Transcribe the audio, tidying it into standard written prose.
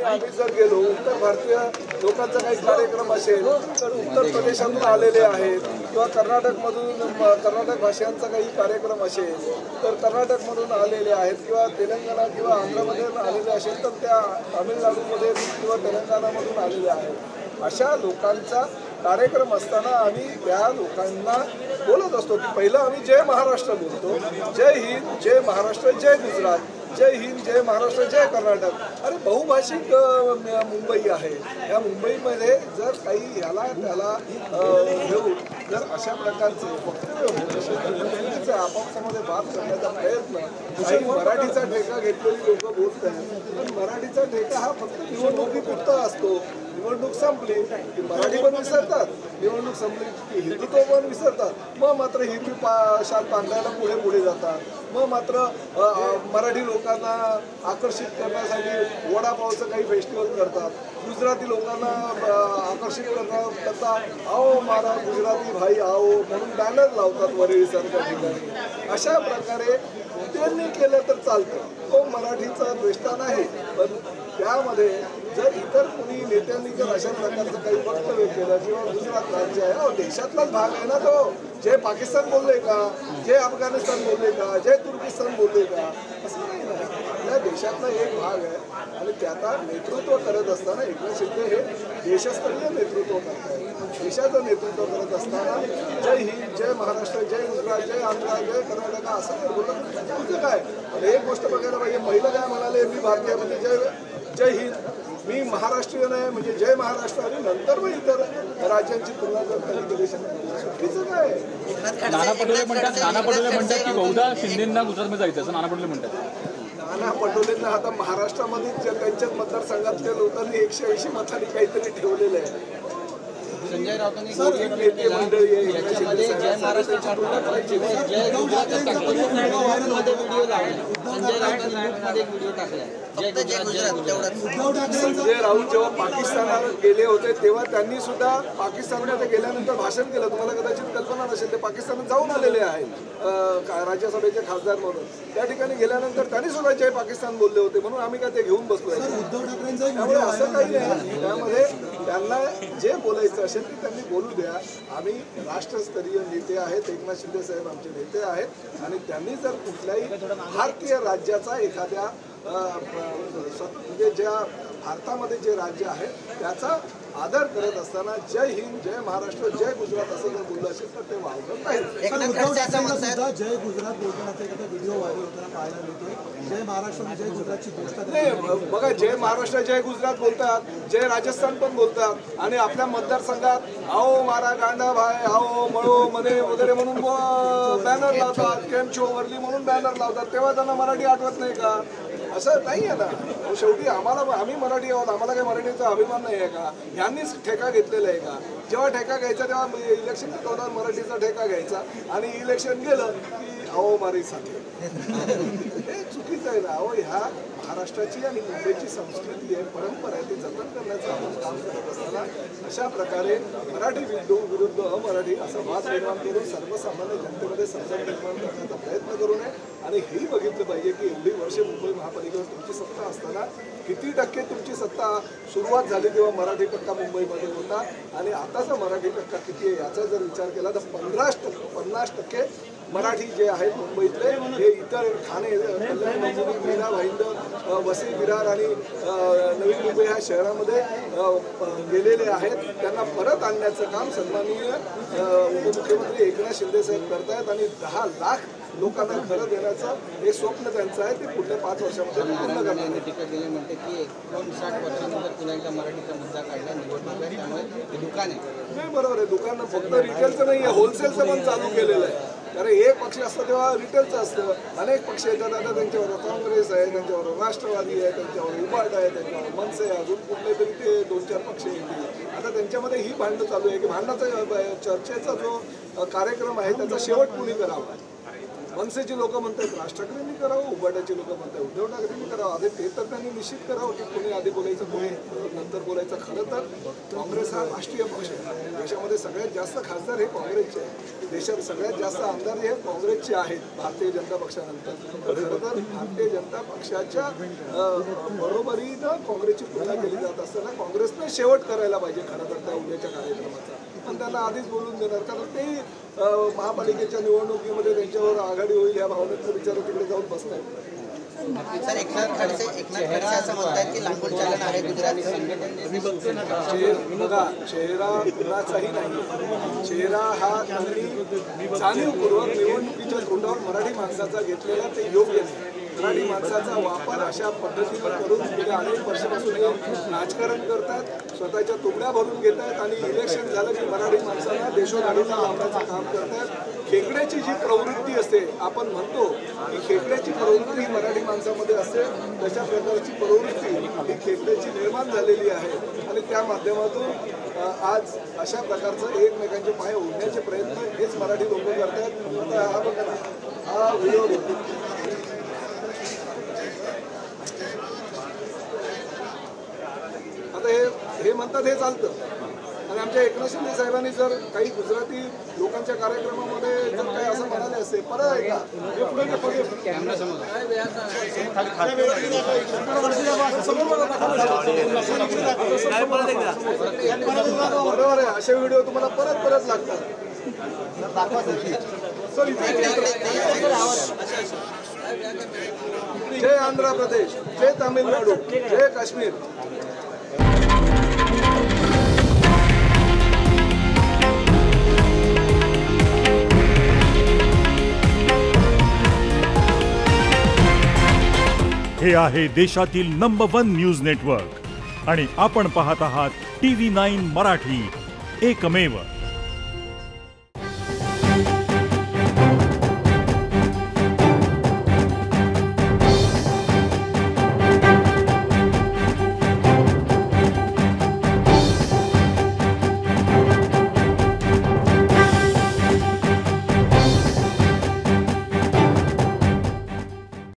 आम्ही जर गेलो उत्तर भारतीय लोकांचा काही कार्यक्रम असेल तर उत्तर प्रदेशातून आलेले आहेत किंवा कर्नाटक भाषांचा काही कार्यक्रम असेल तर कर्नाटकमधून आलेले आहेत किंवा तेलंगणा किंवा आंध्रमध्ये आलेले असेल तर त्या तामिळनाडूमध्ये किंवा तेलंगणामधून आलेले आहेत। अशा लोकांचा कार्यक्रम असताना आम्ही त्या लोकांना बोलत असतो की पहिलं आम्ही जय महाराष्ट्र बोलतो, जय हिंद, जय महाराष्ट्र, जय गुजरात, जय हिंद, जय महाराष्ट्र, जय कर्नाटक। अरे बहुभाषिक मुंबई आहे, या मुंबईमध्ये जर काही ह्याला त्याला घेऊन जर अशा प्रकारचे वक्तव्य होत असेल तर मुंबईचे आपापसामध्ये बात करण्याचा प्रयत्न काही मराठीचा ठेका घेतलेली लोक बोलत आहेत, पण मराठीचा ठेका हा फक्त निवडणुकीपुरता असतो। निवडणूक संपली की मराठी पण विसरतात, निवडणूक संपली की हिंदुत्व पण विसरतात, मग मात्र हिरवी शाल पांघरायला पुढे जातात, मग मात्र मराठी लोकांना आकर्षित करण्यासाठी वडापावचं काही फेस्टिवल करतात, गुजराती लोकांना आकर्षित करता आओ मारा गुजराती भाई आओ म्हणून बॅनर लावतात वरळीसारख्या ठिकाणी। अशा प्रकारे त्यांनी केलं तर चालतं, तो मराठीचा द्वेष्टा नाही, पण त्यामध्ये जर इतर कोणी नेत्यांनी जर अशा प्रकारचं काही वक्तव्य केलं किंवा गुजरात राज्य आहे देशातलाच भाग आहे ना तो, जय पाकिस्तान बोलले का, जय अफगाणिस्तान बोलले का, जय तुर्किस्तान बोलले का, असं नाही ना, या देशातला एक भाग आहे आणि त्याचा नेतृत्व करत असताना एकनाथ शिंदे हे देशस्तरीय नेतृत्व करत आहेत। देशाचं नेतृत्व करत असताना जय हिंद, जय महाराष्ट्र, जय गुजरात, जय आंध्र, जय कर्नाटक असं जर बोललं तुमचं काय। एक गोष्ट बघायला पाहिजे, पहिलं काय म्हणाले मी भारतीय म्हणजे जय हिंद, मी महाराष्ट्रीयन आहे म्हणजे जय महाराष्ट्र, आणि नंतर मग इतर राज्यांची तुलना करताना केली चुकीचं काय। नाना पटोले म्हणतात की बहुधा शिंदेंना गुजरातमध्ये जायचं असं नाना पटोले म्हणतात। नाना पटोलेंना आता महाराष्ट्रामध्ये त्यांच्याच मतदारसंघातल्या लोकांनी 180 मतांनी काहीतरी ठेवलेलं आहे। संजय राऊतांनी नेते मंडळी याच्यामध्ये जय महाराष्ट्राची तुलना करायची, जय गुजरातच टाकलं, मध्ये व्हिडिओ लावला, संजय राऊतांनी मध्ये व्हिडिओ टाकला जय गुजरात। संजय राऊत जेव्हा पाकिस्तानात गेले होते तेव्हा त्यांनी सुद्धा पाकिस्तानमध्ये गेल्यानंतर भाषण केलं, तुम्हाला कदाचित कल्पना नसेल, ते पाकिस्तानात जाऊन आलेले आहेत राज्यसभेचे खासदार म्हणून, त्या ठिकाणी गेल्यानंतर त्यांनी सुद्धा जय पाकिस्तान बोलले होते, म्हणून आम्ही काय ते घेऊन बसलो। त्यामुळे असं काही नाही, त्यामध्ये त्यांना जे बोलायचं असेल ते त्यांनी बोलू द्या। आम्ही राष्ट्रस्तरीय नेते आहेत, एकनाथ शिंदे साहेब आमचे नेते आहेत, आणि त्यांनी जर कुठल्याही भारतीय राज्याचा एखाद्या म्हणजे ज्या भारतामध्ये जे राज्य आहे त्याचा आदर करत असताना जय हिंद, जय महाराष्ट्र, जय गुजरात असं जर बोललं असेल तर ते वावरत नाही। जय गुजरात बोलताना एखादा व्हिडिओ व्हायरल होताना पाहायला मिळतोय, जय महाराष्ट्र जय गुजरातची गोष्ट नाही। बघा, जय महाराष्ट्र जय गुजरात बोलतात, जय राजस्थान पण बोलतात, आणि आपल्या मतदारसंघात आओ मारा गांडा भाई, आओ मळो मने वगैरे म्हणून बॅनर लावतात, केम छो वरली म्हणून बॅनर लावतात, तेव्हा त्यांना मराठी आठवत नाही का? असं नाही आहे ना, शेवटी आम्ही मराठी आहोत, आम्हाला काही मराठीचा अभिमान नाही आहे का? ह्यांनीच ठेका घेतलेला आहे का? जेव्हा ठेका घ्यायचा तेव्हा इलेक्शनच्या तोंडात मराठीचा ठेका घ्यायचा आणि इलेक्शन गेलं की आओ मारीसाठी, हे चुकीचं आहे ना। अहो, ह्या महाराष्ट्राची आणि मुंबईची संस्कृती आहे, परंपरा आहे, ती जतन करण्याचं आपण काम करत असताना अशा प्रकारे मराठी विरुद्ध अमराठी असा वाद निर्माण करून सर्वसामान्य जनतेमध्ये समजून निर्माण करण्याचा प्रयत्न करू नये। आणि हेही बघितलं पाहिजे की एवढी वर्षे मुंबई महापालिकेवर तुमची सत्ता असताना किती टक्के तुमची सत्ता सुरुवात झाली तेव्हा मराठी टक्का मुंबईमध्ये होता, आणि आताचा मराठी टक्का किती आहे याचा जर विचार केला तर 50% मराठी जे आहेत मुंबईतले हे इतर ठाणे, कल्याण, मंगळूर, मीरा भाईंदर, वसई विरार आणि नवी मुंबई ह्या शहरामध्ये गेलेले आहेत। त्यांना परत आणण्याचं काम सन्माननीय उपमुख्यमंत्री एकनाथ शिंदे साहेब करतायत, आणि 10 लाख लोकांना घरं देण्याचं हे स्वप्न त्यांचं आहे, ते पुढल्या 5 वर्षामध्ये पूर्ण करणार आहे। टीका केली म्हणते की 59 वर्षानंतर पुन्हा एकदा मराठीचा मुद्दा काढला निवडणूक आहे, त्यामुळे हे दुकान आहे। नाही, बरोबर आहे, दुकान फक्त रिटेलचं नाही आहे, होलसेलचं पण चालू केलेलं आहे। कारण एक पक्ष असतं तेव्हा रिटेलचं असतं, अनेक पक्ष येतात, आता त्यांच्यावर काँग्रेस आहे, त्यांच्यावर राष्ट्रवादी आहे, त्यांच्यावर उबाट आहे, त्यांच्यावर मनसे आहे, अजून कुठले तरी ते 2-4 पक्ष येतील। आता त्यांच्यामध्ये ही भांडणं चालू आहे की भांडणाचा चर्चेचा जो कार्यक्रम आहे त्याचा शेवट कुणी करावा। मनसेची लोक म्हणतात राज ठाकरेंनी करावं, उभाटाची लोक म्हणतात उद्धव ठाकरेंनी करावं. आधी ते तर त्यांनी निश्चित करावं की कोणी आधी बोलायचं कोणी नंतर बोलायचं. खरं तर काँग्रेस हा राष्ट्रीय पक्ष आहे. देशामध्ये सगळ्यात जास्त खासदार हे काँग्रेसचे आहेत. देशात सगळ्यात जास्त आमदार हे काँग्रेसचे आहेत भारतीय जनता पक्षानंतर. तर खरं तर भारतीय जनता पक्षाच्या बरोबरीनं काँग्रेसची तुलना केली जात असताना काँग्रेसनं शेवट करायला पाहिजे खरं तर त्या उद्याच्या कार्यक्रमाचा. पण त्यांना आधीच बोलून देणार कारण ते महापालिकेच्या निवडणुकीमध्ये त्यांच्यावर आघाडी होईल या भावनेतून विचार तिकडे जाऊन बसतायत. सर एकनाथ खडसे असं म्हणतात की लांबून चालन आहे गुजरात बघा चेहरा कुणाचाही नाही. चेहरा हा त्यांनी जाणीवपूर्वक निवडणुकीच्या तोंडावर मराठी माणसाचा घेतलेला ते योग्य नाही. मराठी माणसाचा वापर अशा पद्धतीनं करून गेल्या अनेक वर्षापासून हे राजकारण करतात, स्वतःच्या तुकड्या भरून घेत आहेत आणि इलेक्शन झालं की मराठी माणसांना देशोधाडीला लावण्याचं काम करतात. खेकड्याची जी प्रवृत्ती असते आपण म्हणतो की खेकड्याची प्रवृत्ती ही मराठी माणसामध्ये असते, तशा प्रकारची प्रवृत्ती ही खेकड्याची निर्माण झालेली आहे आणि त्या माध्यमातून आज अशा प्रकारचं एकमेकांचे पाय ओढण्याचे प्रयत्न हेच मराठी लोक करतात. आता हा बघा ना, हा व्हिडिओ आता हे म्हणतात हे चालतं आणि आमच्या एकनाथ शिंदे साहेबांनी जर काही गुजराती लोकांच्या कार्यक्रमामध्ये जर काही असं म्हणाले असते परत ऐका बरोबर आहे. असे व्हिडिओ तुम्हाला परत परत लागतात. जय आंध्र प्रदेश, जय तामिळनाडू, जय काश्मीर. हे आहे देशातील नंबर 1 न्यूज नेटवर्क आणि आपण पाहत आहात TV9 मराठी, एकमेव.